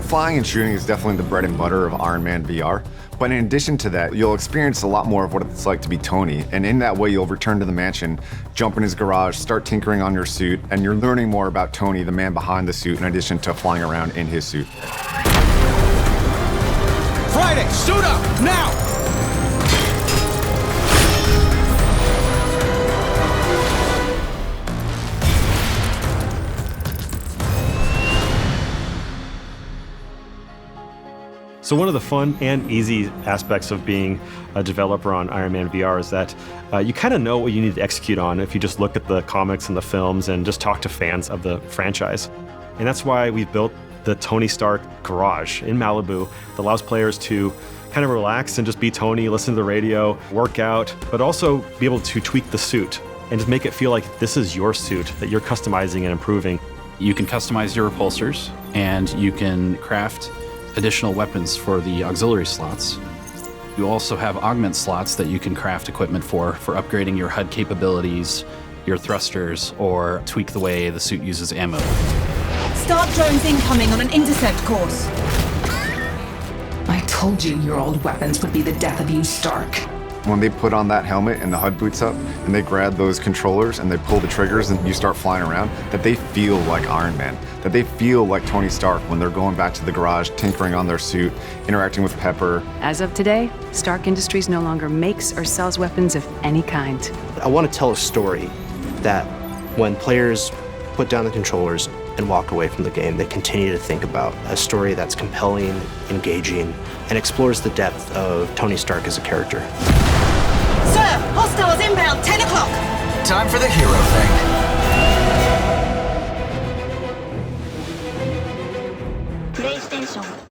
Flying and shooting is definitely the bread and butter of Iron Man VR. But in addition to that, you'll experience a lot more of what it's like to be Tony. And in that way, you'll return to the mansion, jump in his garage, start tinkering on your suit, and you're learning more about Tony, the man behind the suit, in addition to flying around in his suit. Friday, suit up, now! So one of the fun and easy aspects of being a developer on Iron Man VR is that you kind of know what you need to execute on if you just look at the comics and the films and just talk to fans of the franchise. And that's why we've built the Tony Stark garage in Malibu that allows players to kind of relax and just be Tony, listen to the radio, work out, but also be able to tweak the suit and just make it feel like this is your suit that you're customizing and improving. You can customize your repulsors, and you can craft additional weapons for the auxiliary slots. You also have augment slots that you can craft equipment for upgrading your HUD capabilities, your thrusters, or tweak the way the suit uses ammo. Start drones incoming on an intercept course. I told you your old weapons would be the death of you, Stark. When they put on that helmet and the HUD boots up and they grab those controllers and they pull the triggers and you start flying around, that they feel like Iron Man, that they feel like Tony Stark when they're going back to the garage, tinkering on their suit, interacting with Pepper. As of today, Stark Industries no longer makes or sells weapons of any kind. I want to tell a story that when players put down the controllers and walk away from the game, they continue to think about a story that's compelling, engaging, and explores the depth of Tony Stark as a character. Sir, hostiles inbound, 10 o'clock. Time for the hero thing. PlayStation